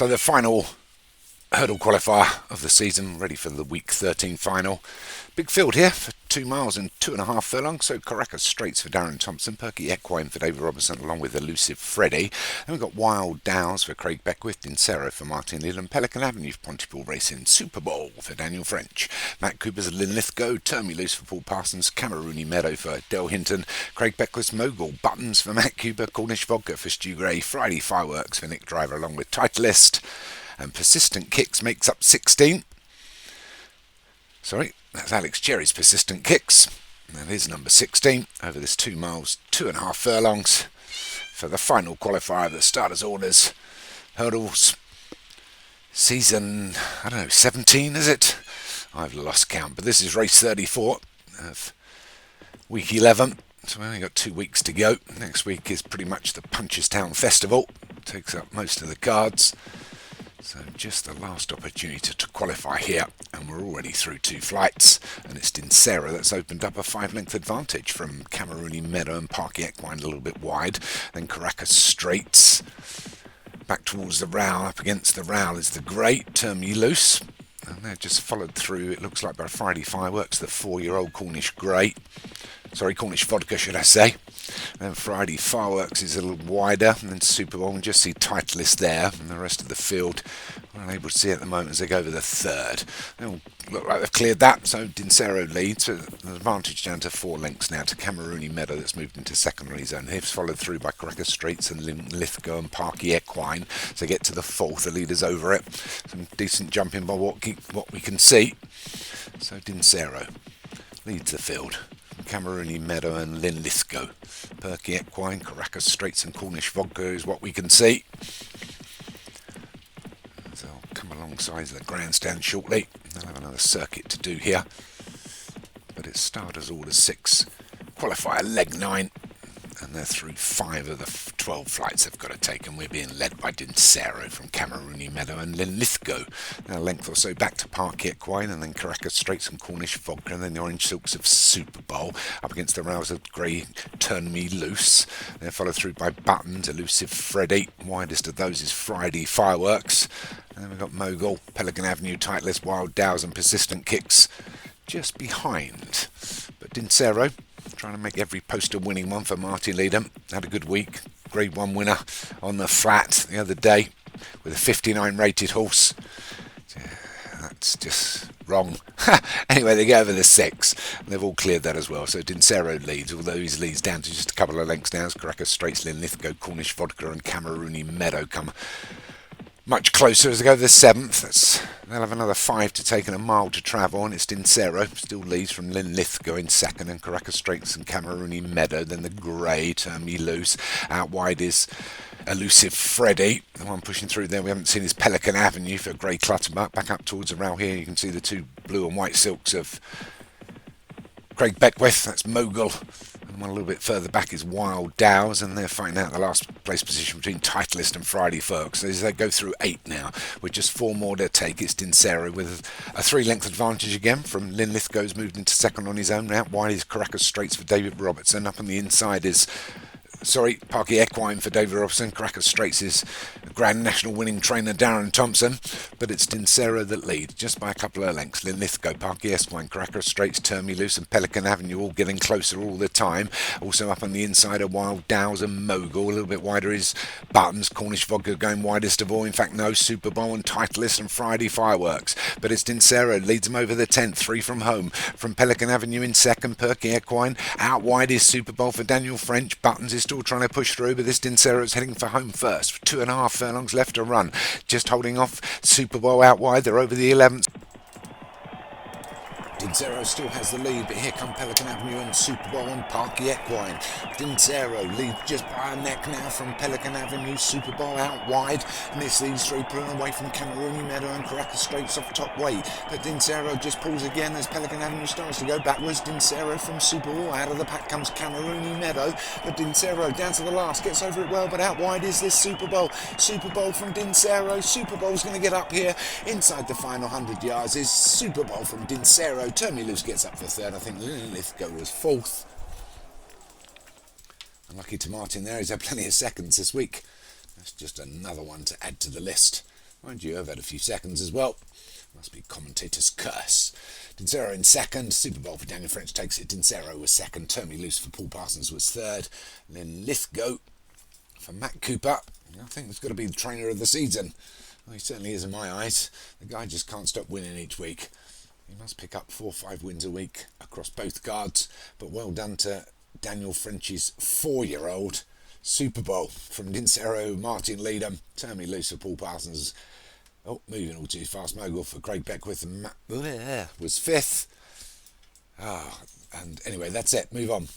So the final hurdle qualifier of the season, ready for the week 13 final. Big field here for 2 miles and 2.5 furlongs. So Caracas Straits for Darren Thompson, Perky Equine for David Robertson, along with Elusive Freddy. Then we've got Wild Dows for Craig Beckwith, Dincero for Martin Leland, Pelican Avenue for Pontypool Racing, Super Bowl for Daniel French, Matt Cooper's Linlithgow, Turn Me Loose for Paul Parsons, Cameroony Meadow for Del Hinton, Craig Beckwith's Mogul, Buttons for Matt Cooper, Cornish Vodka for Stu Gray, Friday Fireworks for Nick Driver, along with Titleist. And Persistent Kicks makes up 16. Sorry, that's Alex Cherry's Persistent Kicks. That is number 16 over this 2 miles, 2.5 furlongs for the final qualifier of the starters' orders. Hurdles season, 17 is it? I've lost count, but this is race 34 of week 11. So we've only got 2 weeks to go. Next week is pretty much the Punchestown Festival. It takes up most of the cards. So just the last opportunity to qualify here, and we're already through 2 flights, and it's Dincero that's opened up a 5-length advantage from Cameroony Meadow and Parky Equine a little bit wide. Then Caracas Straits back towards the Row. Up against the Row is the Great Turn Me Loose, and they're just followed through, it looks like, by Friday Fireworks, the 4-year-old Cornish Vodka should I say. Then Friday Fireworks is a little wider, and then Super Bowl, and just see Titleist there, and the rest of the field we're unable to see at the moment as they go over the third. They all look like they've cleared that, so Dincero leads, so the advantage down to 4 lengths now to Cameroony Meadow that's moved into second release zone. He's followed through by Caracas Straits and Linlithgow and Parky Equine, so get to the 4th, the leader's over it. Some decent jumping by what we can see. So Dincero leads the field. Cameroony Meadow and Linlithgow. Perky Equine, Caracas Straits and Cornish Vodka is what we can see. So I'll come alongside the grandstand shortly. They'll have another circuit to do here. But it's starters order 6, qualifier leg 9. And they're through 5 of the 12 flights they've got to take, and we're being led by Dincero from Cameroony Meadow and Linlithgow. Now a length or so back to Parky Equine, and then Caracas Straits and Cornish Vodka, and then the Orange Silks of Super Bowl up against the Rouse of Grey Turn Me Loose. They're followed through by Buttons, Elusive Freddy. Widest of those is Friday Fireworks. And then we've got Mogul, Pelican Avenue, Titleist, Wild Dows and Persistent Kicks just behind. But Dincero trying to make every poster winning one for Martin Leadham. Had a good week. Grade 1 winner on the flat the other day with a 59 rated horse. That's just wrong. Anyway, they go over the 6. They've all cleared that as well. So Dincero leads, although his leads down to just a couple of lengths now. Caracas Straits, Linlithgow, Cornish Vodka and Cameroony Meadow come much closer as they go to the 7th. They'll have another 5 to take and a mile to travel, and it's Dincero still leads from Linlithgow in second, and Caracas Straits and Cameroony Meadow. Then the Grey Turn Me Loose. Out wide is Elusive Freddy. The one pushing through there we haven't seen is Pelican Avenue for Grey Clutterbuck. Back up towards the rail here you can see the 2 blue and white silks of Craig Beckwith. That's Mogul. And one a little bit further back is Wild Dows, and they're fighting out the last place position between Titleist and Friday Fireworks. As they go through 8 now, with just 4 more to take, it's Dincero with a 3-length advantage again from Linlithgow's moved into second on his own. Out wide is Caracas Straits for David Robertson. Up on the inside is Parky Equine for David Robertson. Caracas Straits is Grand National winning trainer Darren Thompson, but it's Dincero that lead just by a couple of lengths. Linlithgow, Parky Equine, Caracas Straits, Turn Me Loose and Pelican Avenue all getting closer all the time. Also up on the inside are Wild Dows and Mogul. A little bit wider is Buttons, Cornish Vodka going widest of all. In fact, no, Super Bowl and Titleist and Friday Fireworks. But it's Dincero leads them over the 10th, 3 from home. From Pelican Avenue in second, Perky Equine. Out wide is Super Bowl for Daniel French. Buttons is still trying to push through, but this Dincero is heading for home first. 2.5 furlongs left to run. Just holding off Super Bowl out wide. They're over the 11th. Dincero still has the lead, but here come Pelican Avenue and Super Bowl and Parky Equine. Dincero leads just by a neck now from Pelican Avenue. Super Bowl out wide, and this leads 3 pulling away from Cameroony Meadow and Caracas Straits off top weight. But Dincero just pulls again as Pelican Avenue starts to go backwards. Dincero from Super Bowl. Out of the pack comes Cameroony Meadow, but Dincero down to the last, gets over it well, but out wide is this Super Bowl. Super Bowl from Dincero. Super Bowl's going to get up here. Inside the final 100 yards is Super Bowl from Dincero. Turn Me Loose gets up for 3rd. I think Linlithgow was 4th. Unlucky to Martin there, he's had plenty of seconds this week. That's just another one to add to the list. Mind you, I've had a few seconds as well. Must be commentator's curse. Dinsero in second. Super Bowl for Daniel French takes it. Dinsero was second. Turn Me Loose for Paul Parsons was third. And then Lithgow for Matt Cooper. I think he's got to be the trainer of the season. Well, he certainly is in my eyes. The guy just can't stop winning each week. He must pick up 4 or 5 wins a week across both guards. But well done to Daniel French's 4-year-old. Super Bowl from Dinsero, Martin Leadham. Turn Me Loose for Paul Parsons. Oh, moving all too fast. Mogul for Craig Beckwith and Matt was 5th. And anyway, that's it. Move on.